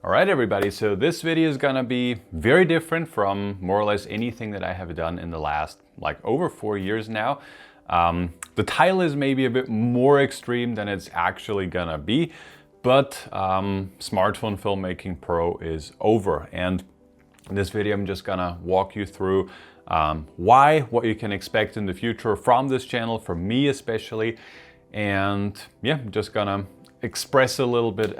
All right, everybody, so this video is gonna be very different from more or less anything that I have done in the last over 4 years now. The title is maybe a bit more extreme than it's actually gonna be, but Smartphone Filmmaking Pro is over. And in this video, I'm just gonna walk you through why, what you can expect in the future from this channel, from me especially. And yeah, I'm just gonna express a little bit,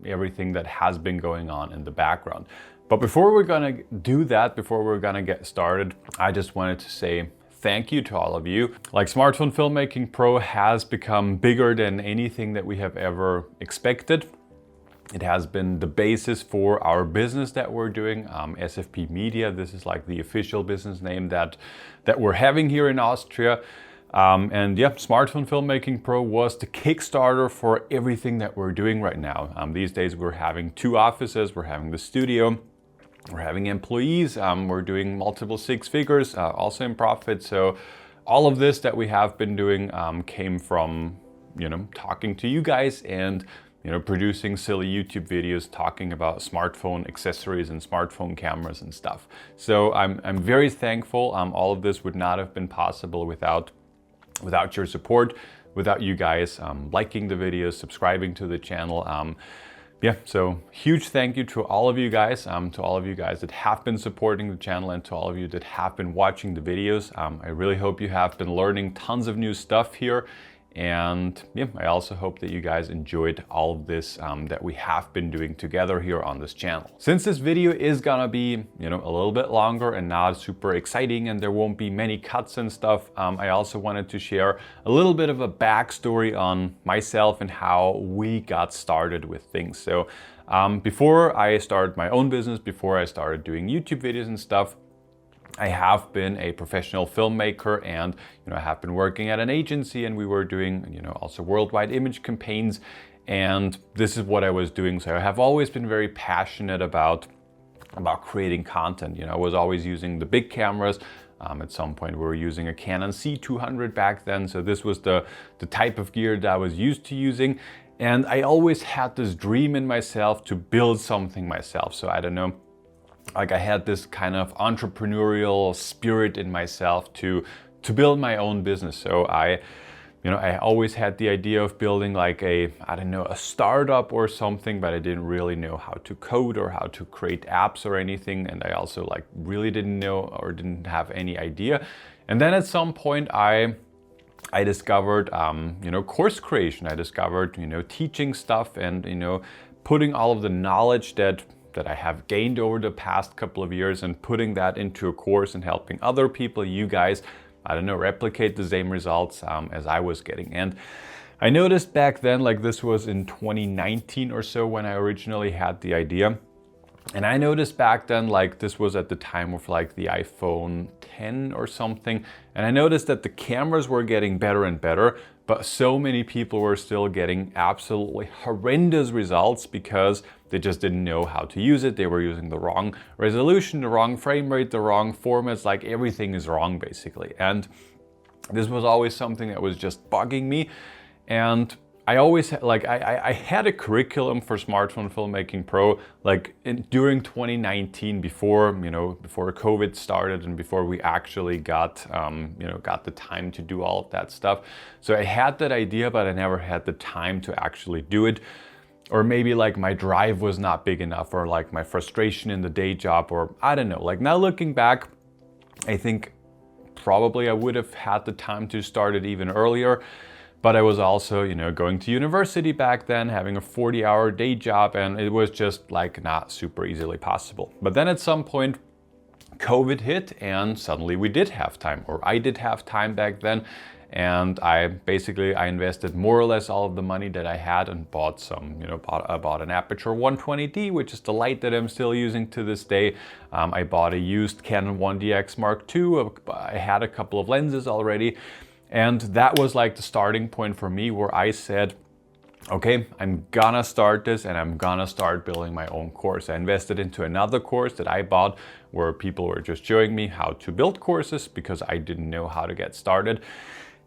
everything that has been going on in the background. But before we're gonna do that, before we're gonna get started, I just wanted to say thank you to all of you. Smartphone Filmmaking Pro has become bigger than anything that we have ever expected. It has been the basis for our business that we're doing, SFP Media. This is like the official business name that we're having here in Austria. And yeah, Smartphone Filmmaking Pro was the Kickstarter for everything that we're doing right now. These days we're having 2 offices, we're having the studio, we're having employees, we're doing multiple 6 figures, also in profit. So all of this that we have been doing came from, talking to you guys and producing silly YouTube videos talking about smartphone accessories and smartphone cameras and stuff. So I'm very thankful. All of this would not have been possible without your support, without you guys liking the videos, subscribing to the channel. So huge thank you to all of you guys, that have been supporting the channel and to all of you that have been watching the videos. I really hope you have been learning tons of new stuff here. And yeah, I also hope that you guys enjoyed all of this that we have been doing together here on this channel. Since this video is gonna be, a little bit longer and not super exciting and there won't be many cuts and stuff, I also wanted to share a little bit of a backstory on myself and how we got started with things. So before I started my own business, before I started doing YouTube videos and stuff, I have been a professional filmmaker and I have been working at an agency and we were doing also worldwide image campaigns, and this is what I was doing. So I have always been very passionate about creating content. I was always using the big cameras. At some point we were using a Canon C200 back then, so this was the type of gear that I was used to using, and I always had this dream in myself to build something myself. So I don't know, I had this kind of entrepreneurial spirit in myself to build my own business. So I always had the idea of building a startup or something, but I didn't really know how to code or how to create apps or anything. And I also really didn't know or didn't have any idea. And then at some point I discovered, course creation. I discovered, teaching stuff and, putting all of the knowledge that I have gained over the past couple of years and putting that into a course and helping other people, you guys, replicate the same results as I was getting. And I noticed back then, this was in 2019 or so when I originally had the idea. And I noticed back then, this was at the time of the iPhone 10 or something. And I noticed that the cameras were getting better and better, but so many people were still getting absolutely horrendous results because they just didn't know how to use it. They were using the wrong resolution, the wrong frame rate, the wrong formats, everything is wrong basically. And this was always something that was just bugging me. And I always I had a curriculum for Smartphone Filmmaking Pro during 2019 before COVID started and before we actually got the time to do all of that stuff. So I had that idea, but I never had the time to actually do it. Or maybe my drive was not big enough, or my frustration in the day job, or I don't know. Now looking back, I think probably I would have had the time to start it even earlier. But I was also, going to university back then, having a 40-hour day job, and it was just not super easily possible. But then at some point, COVID hit and suddenly we did have time, or I did have time back then. And I invested more or less all of the money that I had and bought I bought an Aperture 120D, which is the light that I'm still using to this day. I bought a used Canon 1DX Mark II. I had a couple of lenses already. And that was the starting point for me, where I said, okay, I'm gonna start this and I'm gonna start building my own course. I invested into another course that I bought where people were just showing me how to build courses because I didn't know how to get started.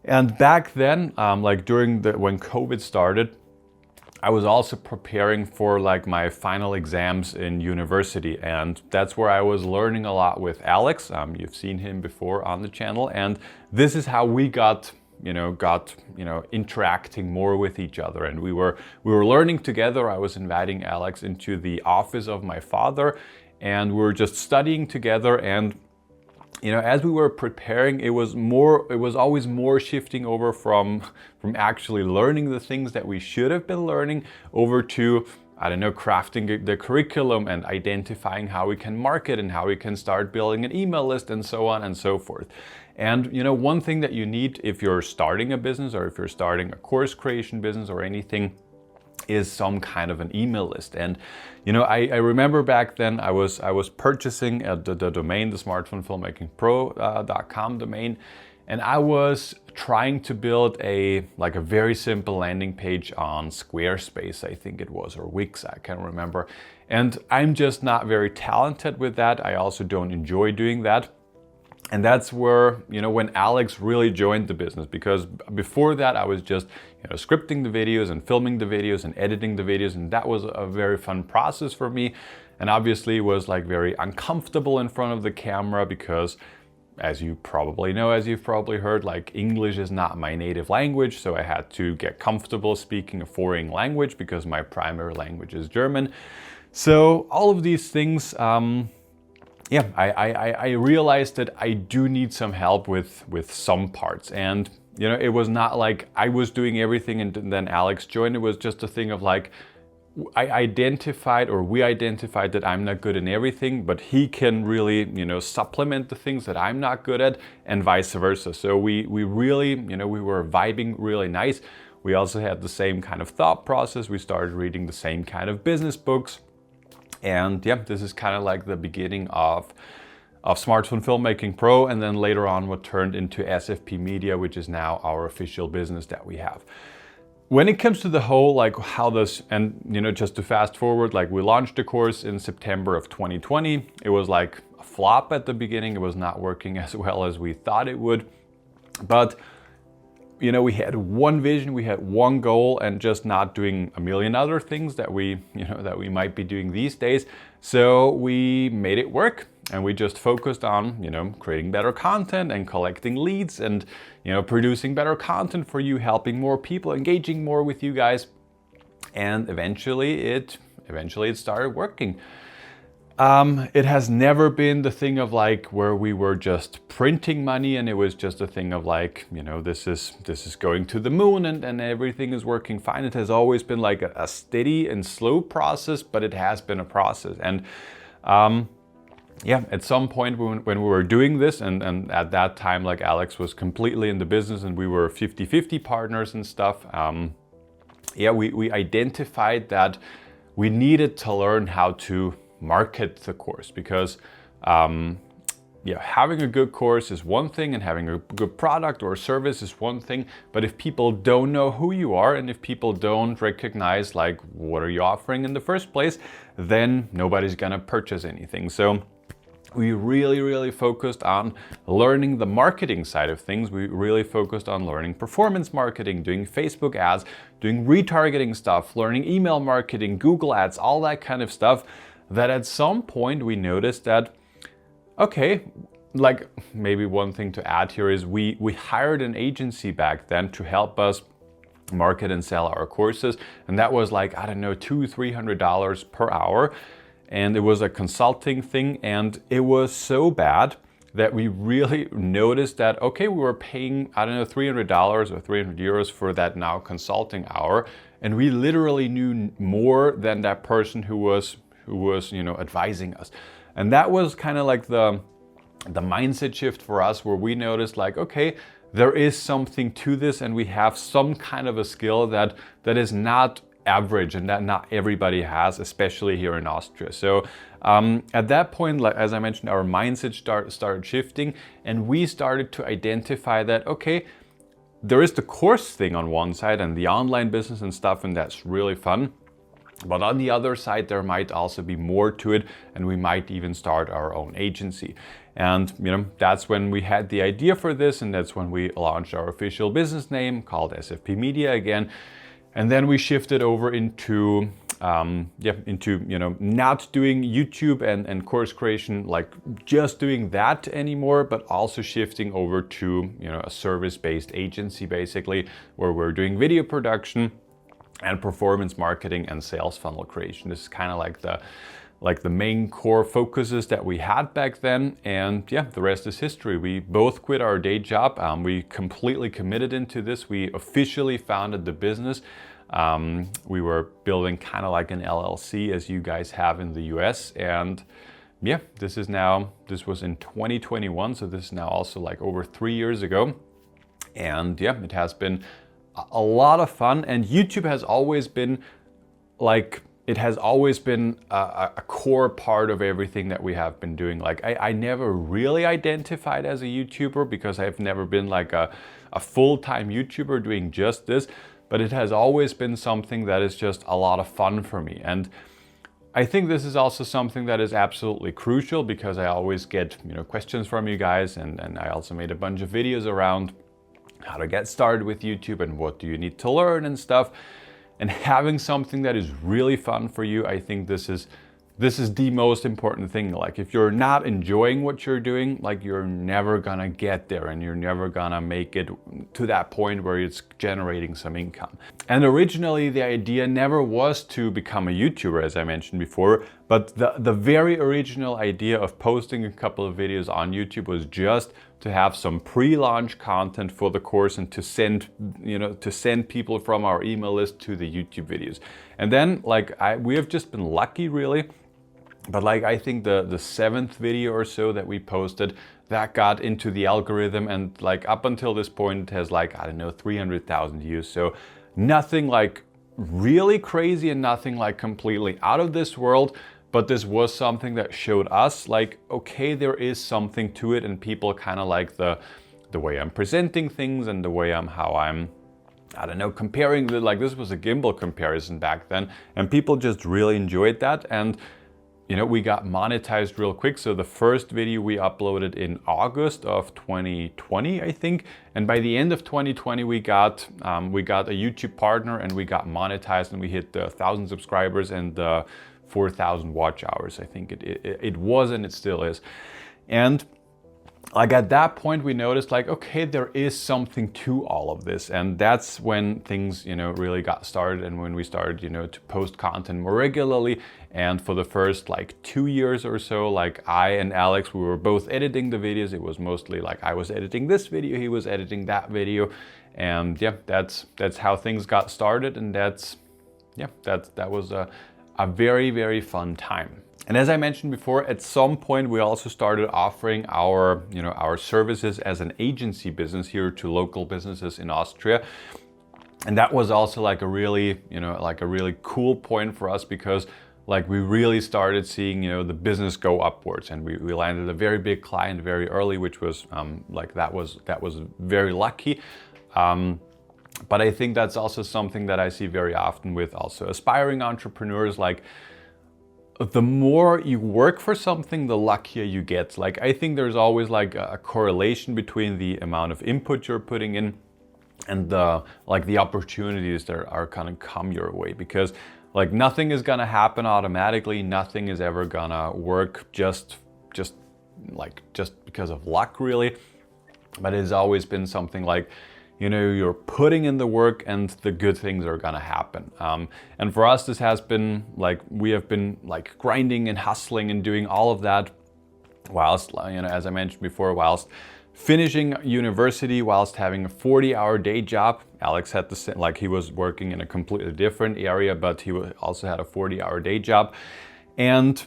And back then, when COVID started, I was also preparing for like my final exams in university, and that's where I was learning a lot with Alex. You've seen him before on the channel, and this is how we got interacting more with each other, and we were learning together. I was inviting Alex into the office of my father, and we were just studying together. And as we were preparing, it was always more shifting over from actually learning the things that we should have been learning over to, I don't know, crafting the curriculum and identifying how we can market and how we can start building an email list and so on and so forth. And one thing that you need if you're starting a business or if you're starting a course creation business or anything is some kind of an email list. And I remember back then I was purchasing the domain, the smartphonefilmmakingpro.com domain, and I was trying to build a very simple landing page on Squarespace, I think it was, or Wix, I can't remember. And I'm just not very talented with that. I also don't enjoy doing that. And that's where, when Alex really joined the business, because before that I was just, scripting the videos and filming the videos and editing the videos. And that was a very fun process for me. And obviously it was very uncomfortable in front of the camera because, as you probably know, as you've probably heard, English is not my native language. So I had to get comfortable speaking a foreign language because my primary language is German. So all of these things, I realized that I do need some help with some parts. And it was not like I was doing everything and then Alex joined. It was just a thing of we identified that I'm not good in everything, but he can really, supplement the things that I'm not good at, and vice versa. So we really, we were vibing really nice. We also had the same kind of thought process. We started reading the same kind of business books. And this is kind of like the beginning of Smartphone Filmmaking Pro, and then later on what turned into SFP Media, which is now our official business that we have. When it comes to the whole how this, and just to fast forward, we launched the course in September of 2020. It was a flop at the beginning. It was not working as well as we thought it would, but we had one vision, we had one goal, and just not doing a million other things that we might be doing these days. So we made it work, and we just focused on, creating better content and collecting leads and, producing better content for you, helping more people, engaging more with you guys. And eventually it started working. It has never been the thing of where we were just printing money and it was just a thing of this is going to the moon and everything is working fine. It has always been a steady and slow process, but it has been a process. And at some point when we were doing this, and at that time Alex was completely in the business and we were 50-50 partners and stuff, we identified that we needed to learn how to market the course, because having a good course is one thing and having a good product or service is one thing, but if people don't know who you are and if people don't recognize what are you offering in the first place, then nobody's gonna purchase anything. So we really focused on learning the marketing side of things. We really focused on learning performance marketing, doing Facebook ads, doing retargeting stuff, learning email marketing, Google ads, all that kind of stuff. That at some point we noticed that, okay, maybe one thing to add here is we hired an agency back then to help us market and sell our courses. And that was $200-300 per hour. And it was a consulting thing. And it was so bad that we really noticed that, okay, we were paying, $300 or 300 euros for that now consulting hour. And we literally knew more than that person who was advising us. And that was kind of the mindset shift for us, where we noticed okay, there is something to this and we have some kind of a skill that is not average and that not everybody has, especially here in Austria. So at that point, as I mentioned, our mindset started shifting, and we started to identify that, okay, there is the course thing on one side and the online business and stuff, and that's really fun. But on the other side, there might also be more to it, and we might even start our own agency. And that's when we had the idea for this, and that's when we launched our official business name called SFP Media again. And then we shifted over into not doing YouTube and course creation, like just doing that anymore, but also shifting over to, a service-based agency basically, where we're doing video production and performance marketing and sales funnel creation. This is kind of like the main core focuses that we had back then. And yeah, the rest is history. We both quit our day job. We completely committed into this. We officially founded the business. We were building kind of like an LLC, as you guys have in the US. And yeah, this was in 2021. So this is now also like over 3 years ago. And yeah, it has been a lot of fun. And YouTube has always been a core part of everything that we have been doing. Like I never really identified as a YouTuber because I've never been like a full-time YouTuber doing just this, but it has always been something that is just a lot of fun for me. And I think this is also something that is absolutely crucial because I always get, questions from you guys, and I also made a bunch of videos around how to get started with YouTube and what do you need to learn and stuff. And having something that is really fun for you, I think this is the most important thing. Like if you're not enjoying what you're doing, like you're never gonna get there and you're never gonna make it to that point where it's generating some income. And originally the idea never was to become a YouTuber, as I mentioned before, but the very original idea of posting a couple of videos on YouTube was just to have some pre-launch content for the course and to send people from our email list to the YouTube videos. And then we have just been lucky really. But I think the 7th video or so that we posted, that got into the algorithm, and up until this point it has 300,000 views. So nothing really crazy and nothing completely out of this world. But this was something that showed us okay, there is something to it, and people kind of like the way I'm presenting things and the way comparing this was a gimbal comparison back then, and people just really enjoyed that. And we got monetized real quick. So the first video we uploaded in August of 2020, I think. And by the end of 2020, we got a YouTube partner and we got monetized, and we hit the 1,000 subscribers and 4,000 watch hours. I think it was, and it still is. And at that point we noticed okay, there is something to all of this. And that's when things really got started, and when we started to post content more regularly. And for the first 2 years or so, I and Alex, we were both editing the videos. It was mostly I was editing this video, he was editing that video. And yeah, that's how things got started. And that was a very, very fun time. And as I mentioned before, at some point we also started offering our services as an agency business here to local businesses in Austria. And that was also a really cool point for us, because we really started seeing the business go upwards, and we landed a very big client very early, which was that was very lucky. But I think that's also something that I see very often with also aspiring entrepreneurs. The more you work for something, the luckier you get. I think there's always a correlation between the amount of input you're putting in and the opportunities that are gonna come your way. Because nothing is gonna happen automatically. Nothing is ever gonna work just because of luck, really. But it has always been something you're putting in the work and the good things are gonna happen. And for us, this has been we have been grinding and hustling and doing all of that whilst, as I mentioned before, whilst finishing university, whilst having a 40-hour day job. Alex had he was working in a completely different area, but he also had a 40-hour day job. And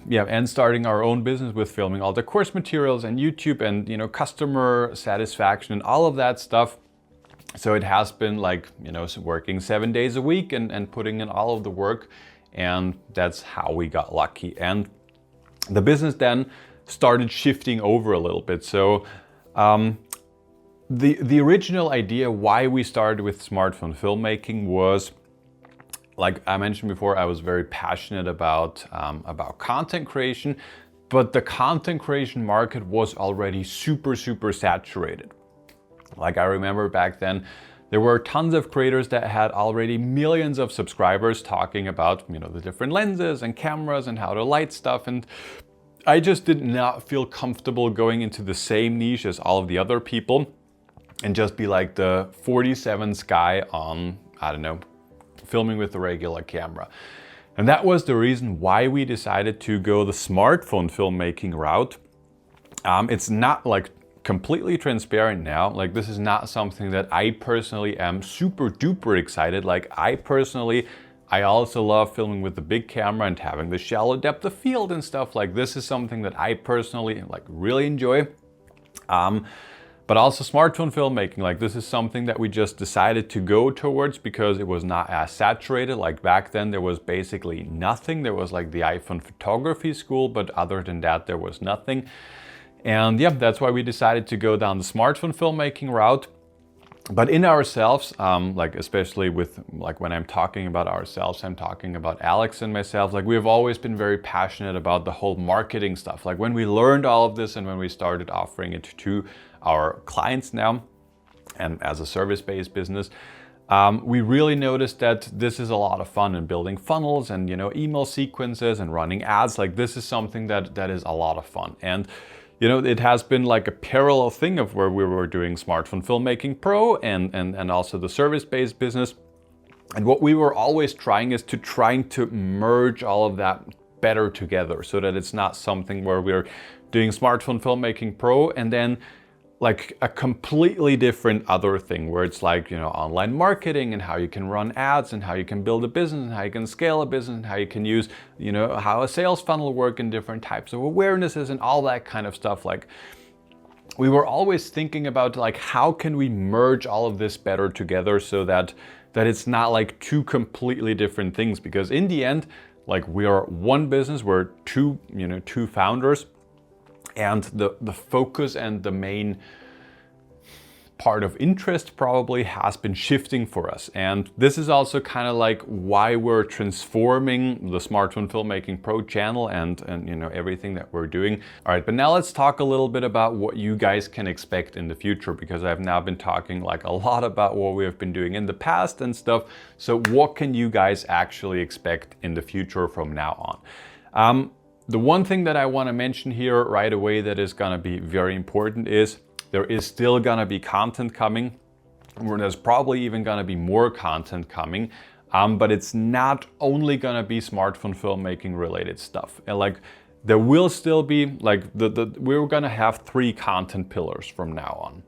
starting our own business with filming all the course materials and YouTube and, customer satisfaction and all of that stuff. So it has been working 7 days a week and putting in all of the work, and that's how we got lucky. And the business then started shifting over a little bit. So the original idea why we started with smartphone filmmaking was, like I mentioned before, I was very passionate about content creation, but the content creation market was already super saturated. I remember back then There were tons of creators that had already millions of subscribers talking about, the different lenses and cameras and how to light stuff. And I just did not feel comfortable going into the same niche as all of the other people and just be like the 47th guy on, I don't know, filming with a regular camera. And that was the reason why we decided to go the smartphone filmmaking route. It's not like completely transparent now. Like, this is not something that I personally am super duper excited. Like, I also love filming with the big camera and having the shallow depth of field and stuff. Like, this is something that I personally really enjoy. But also smartphone filmmaking, like this is something that we just decided to go towards because it was not as saturated. Like back then there was basically nothing. There was like the iPhone photography school, but other than that, there was nothing. And yeah, that's why we decided to go down the smartphone filmmaking route. But in ourselves, like especially with like when I'm talking about ourselves, I'm talking about Alex and myself, like we've always been very passionate about the whole marketing stuff. Like when we learned all of this and when we started offering it to our clients now and as a service-based business, we really noticed that this is a lot of fun in building funnels and email sequences and running ads. Like this is something that is a lot of fun. And it has been like a parallel thing of where we were doing Smartphone Filmmaking Pro and also the service-based business. And what we were always trying to merge all of that better together so that it's not something where we're doing Smartphone Filmmaking Pro and then like a completely different other thing where it's like, online marketing and how you can run ads and how you can build a business and how you can scale a business and how you can use, how a sales funnel work and different types of awarenesses and all that kind of stuff. Like we were always thinking about like, how can we merge all of this better together so that it's not like two completely different things? Because in the end, like we are one business, we're two founders. And the focus and the main part of interest probably has been shifting for us. And this is also kind of like why we're transforming the Smartphone Filmmaking Pro channel and everything that we're doing. All right, but now let's talk a little bit about what you guys can expect in the future, because I've now been talking like a lot about what we have been doing in the past and stuff. So what can you guys actually expect in the future from now on? The one thing that I want to mention here right away that is going to be very important is there is still going to be content coming. There's probably even going to be more content coming, but it's not only going to be smartphone filmmaking related stuff. And like there will still be like we're going to have 3 content pillars from now on.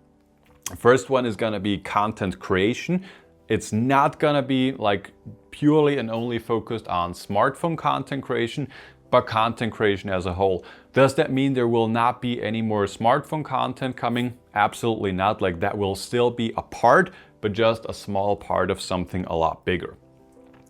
The first one is going to be content creation. It's not going to be like purely and only focused on smartphone content creation, but content creation as a whole. Does that mean there will not be any more smartphone content coming? Absolutely not. Like that will still be a part, but just a small part of something a lot bigger.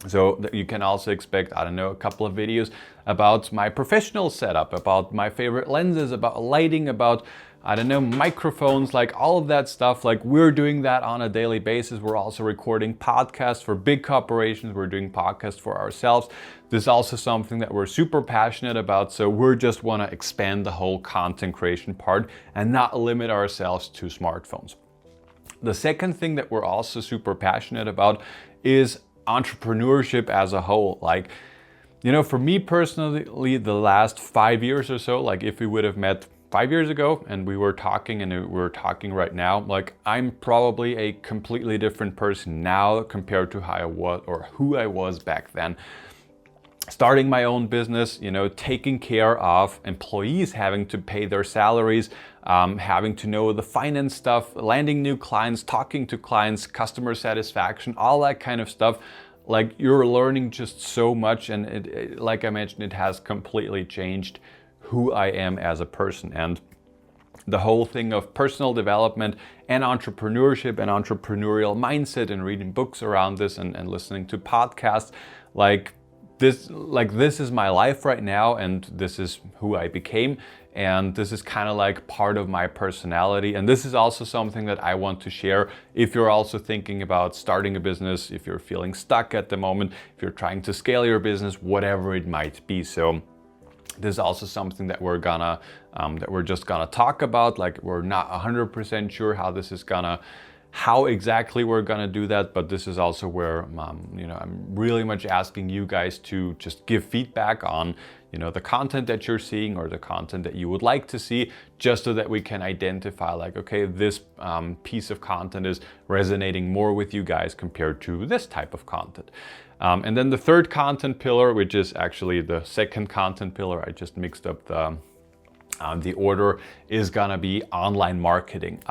So you can also expect, I don't know, a couple of videos about my professional setup, about my favorite lenses, about lighting, about, I don't know, microphones, like all of that stuff. Like we're doing that on a daily basis. We're also recording podcasts for big corporations. We're doing podcasts for ourselves. This is also something that we're super passionate about. So we just want to expand the whole content creation part and not limit ourselves to smartphones. The second thing that we're also super passionate about is entrepreneurship as a whole. Like, for me personally, the last 5 years or so, like if we would have met 5 years ago and we were talking right now, like I'm probably a completely different person now compared to how I was or who I was back then. Starting my own business, taking care of employees, having to pay their salaries, having to know the finance stuff, landing new clients, talking to clients, customer satisfaction, all that kind of stuff. Like you're learning just so much, and it, like I mentioned, it has completely changed who I am as a person. And the whole thing of personal development and entrepreneurship and entrepreneurial mindset and reading books around this and listening to podcasts, this is my life right now, and this is who I became, and this is kind of like part of my personality. And this is also something that I want to share if you're also thinking about starting a business, if you're feeling stuck at the moment, if you're trying to scale your business, whatever it might be. So this is also something that we're just gonna talk about. Like we're not 100% sure how this is gonna how exactly we're gonna do that, but this is also where I'm really much asking you guys to just give feedback on the content that you're seeing or the content that you would like to see, just so that we can identify like, okay, this piece of content is resonating more with you guys compared to this type of content. And then the third content pillar, which is actually the second content pillar, I just mixed up the order, is gonna be online marketing.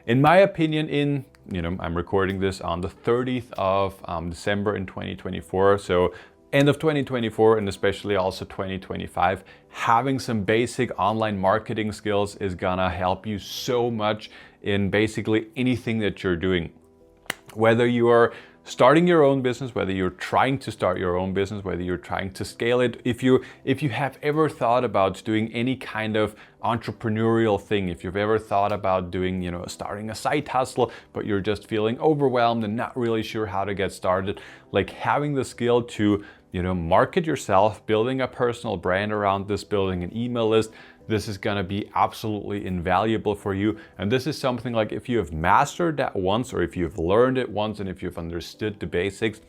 In my opinion, I'm recording this on the 30th of December in 2024. So end of 2024 and especially also 2025, having some basic online marketing skills is gonna help you so much in basically anything that you're doing. Whether you are starting your own business, whether you're trying to start your own business, whether you're trying to scale it, if you have ever thought about doing any kind of entrepreneurial thing, if you've ever thought about doing, starting a side hustle, but you're just feeling overwhelmed and not really sure how to get started, like having the skill to, market yourself, building a personal brand around this, building an email list, this is gonna be absolutely invaluable for you. And this is something like, if you have mastered that once, or if you've learned it once, and if you've understood the basics,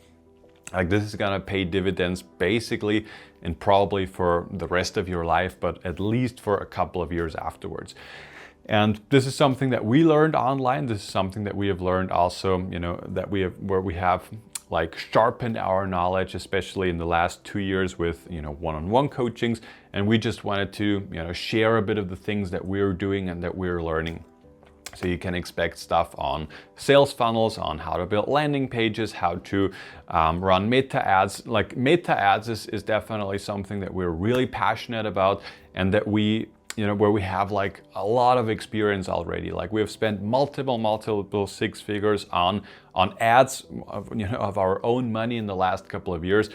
like this is gonna pay dividends basically and probably for the rest of your life, but at least for a couple of years afterwards. And this is something that we learned online. This is something that we have learned also, where we have like sharpened our knowledge, especially in the last 2 years with one-on-one coachings. And we just wanted to share a bit of the things that we're doing and that we're learning. So you can expect stuff on sales funnels, on how to build landing pages, how to run meta ads. Like meta ads is definitely something that we're really passionate about, and that we where we have like a lot of experience already. Like we have spent multiple six figures on ads of our own money in the last couple of years.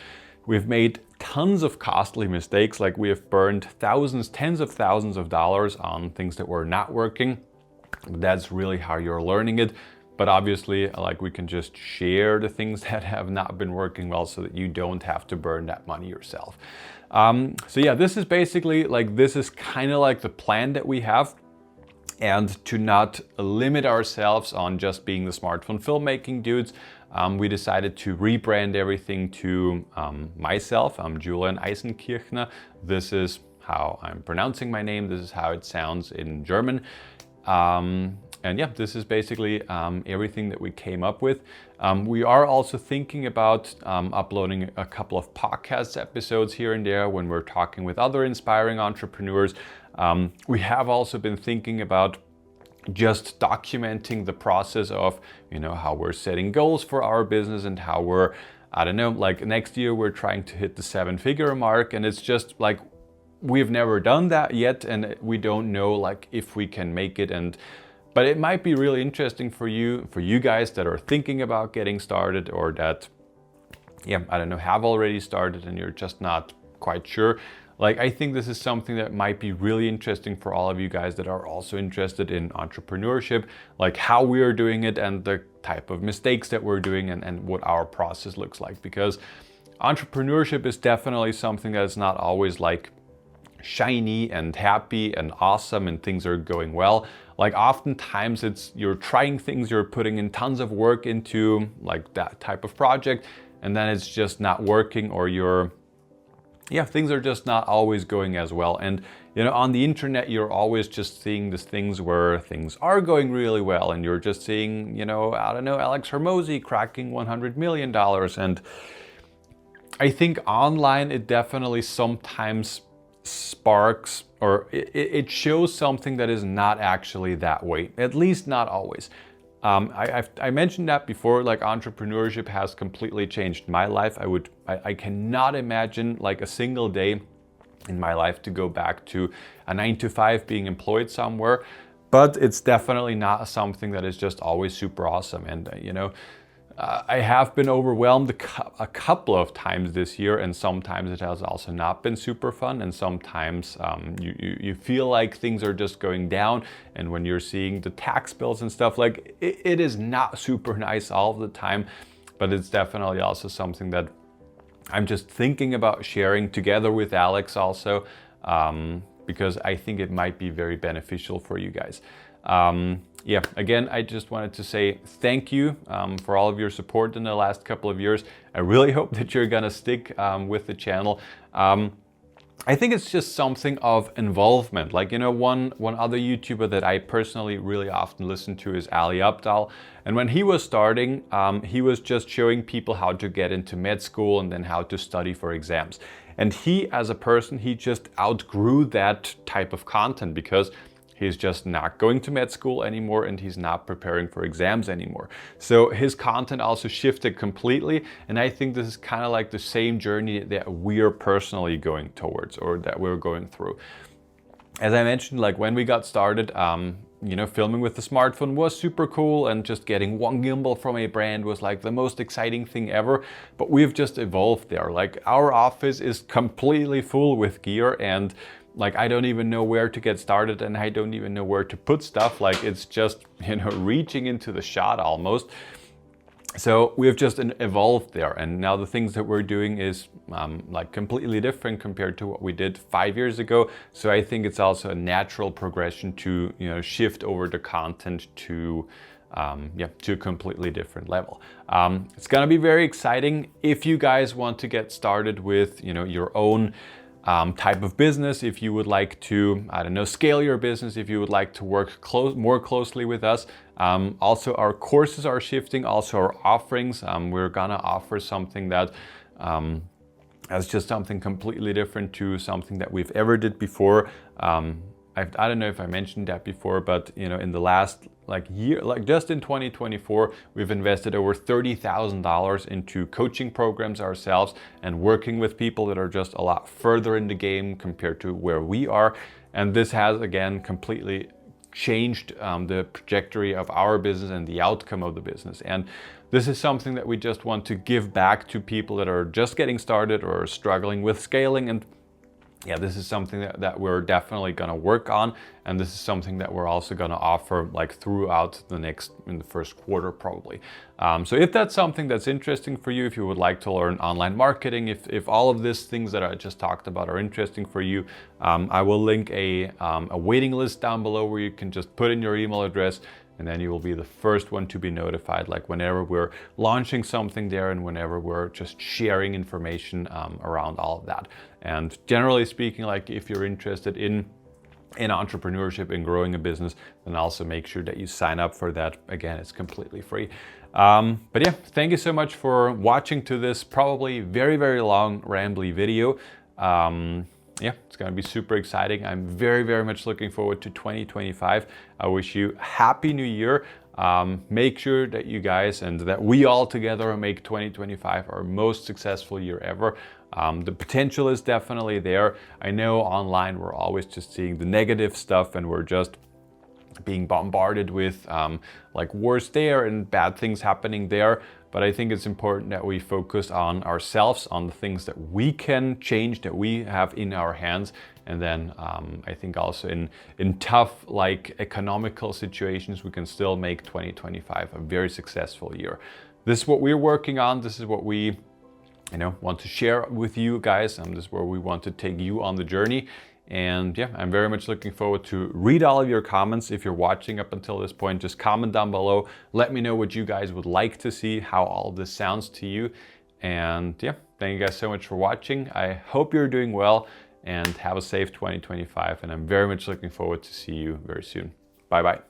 We've made tons of costly mistakes. Like we have burned tens of thousands of dollars on things that were not working. That's really how you're learning it. But obviously, like we can just share the things that have not been working well so that you don't have to burn that money yourself. So yeah, this is basically like, this is kind of like the plan that we have. And to not limit ourselves on just being the smartphone filmmaking dudes, we decided to rebrand everything to myself. I'm Julian Eisenkirchner. This is how I'm pronouncing my name. This is how it sounds in German. And yeah, this is basically everything that we came up with. We are also thinking about uploading a couple of podcast episodes here and there when we're talking with other inspiring entrepreneurs. We have also been thinking about just documenting the process of, how we're setting goals for our business and how we're, like next year we're trying to hit the 7-figure mark, and it's just like, we've never done that yet, and we don't know like if we can make it. But it might be really interesting for you guys that are thinking about getting started, or that, have already started and you're just not quite sure. Like, I think this is something that might be really interesting for all of you guys that are also interested in entrepreneurship, like how we are doing it and the type of mistakes that we're doing and what our process looks like. Because entrepreneurship is definitely something that is not always like shiny and happy and awesome and things are going well. Like oftentimes you're trying things, you're putting in tons of work into like that type of project, and then it's just not working, or things are just not always going as well. And on the internet, you're always just seeing these things where things are going really well, and you're just seeing, Alex Hormozi cracking $100 million. And I think online, it definitely sometimes sparks, or it shows something that is not actually that way, at least not always. I mentioned that before, like entrepreneurship has completely changed my life. I cannot imagine like a single day in my life to go back to a 9-to-5 being employed somewhere, but it's definitely not something that is just always super awesome. And I have been overwhelmed a couple of times this year, and sometimes it has also not been super fun, and sometimes you feel like things are just going down, and when you're seeing the tax bills and stuff, like it is not super nice all the time. But it's definitely also something that I'm just thinking about sharing together with Alex also, because I think it might be very beneficial for you guys. yeah, again, I just wanted to say thank you for all of your support in the last couple of years. I really hope that you're gonna stick with the channel. I think it's just something of involvement. Like, you know, one other YouTuber that I personally really often listen to is Ali Abdaal. And when he was starting, he was just showing people how to get into med school and then how to study for exams. And he, as a person, he just outgrew that type of content because he's just not going to med school anymore and he's not preparing for exams anymore. So his content also shifted completely. And I think this is kind of like the same journey that we're personally going towards, or that we're going through. As I mentioned, like when we got started, you know, filming with the smartphone was super cool, and just getting one gimbal from a brand was like the most exciting thing ever. But we've just evolved there. Like our office is completely full with gear, and like I don't even know where to get started, and I don't even know where to put stuff. Like it's just, you know, reaching into the shot almost. So we've just evolved there, and now the things that we're doing is like completely different compared to what we did 5 years ago. So I think it's also a natural progression to, you know, shift over the content to to a completely different level. It's gonna be very exciting if you guys want to get started with, you know, your own type of business. If you would like to, I don't know, scale your business, if you would like to work more closely with us. Also, our courses are shifting, also our offerings. We're gonna offer something that is just something completely different to something that we've ever did before. I don't know if I mentioned that before, but you know, in the last year, just in 2024, we've invested over $30,000 into coaching programs ourselves and working with people that are just a lot further in the game compared to where we are. And this has, again, completely changed the trajectory of our business and the outcome of the business. And this is something that we just want to give back to people that are just getting started or struggling with scaling. And yeah, this is something that we're definitely gonna work on, and this is something that we're also gonna offer like throughout in the first quarter probably. So if that's something that's interesting for you, if you would like to learn online marketing, if all of these things that I just talked about are interesting for you, I will link a waiting list down below where you can just put in your email address, and then you will be the first one to be notified, like whenever we're launching something there and whenever we're just sharing information around all of that. And generally speaking, like if you're interested in entrepreneurship and growing a business, then also make sure that you sign up for that. Again, it's completely free. But yeah, thank you so much for watching to this probably very, very long rambly video. Yeah, it's gonna be super exciting. I'm very, very much looking forward to 2025. I wish you a happy new year. Make sure that you guys and that we all together make 2025 our most successful year ever. The potential is definitely there. I know online we're always just seeing the negative stuff, and we're just being bombarded with like wars there and bad things happening there. But I think it's important that we focus on ourselves, on the things that we can change, that we have in our hands. And then I think also in tough like economical situations, we can still make 2025 a very successful year. This is what we're working on. This is what we want to share with you guys. This is where we want to take you on the journey. And yeah, I'm very much looking forward to read all of your comments. If you're watching up until this point, just comment down below. Let me know what you guys would like to see, how all this sounds to you. And yeah, thank you guys so much for watching. I hope you're doing well and have a safe 2025. And I'm very much looking forward to see you very soon. Bye-bye.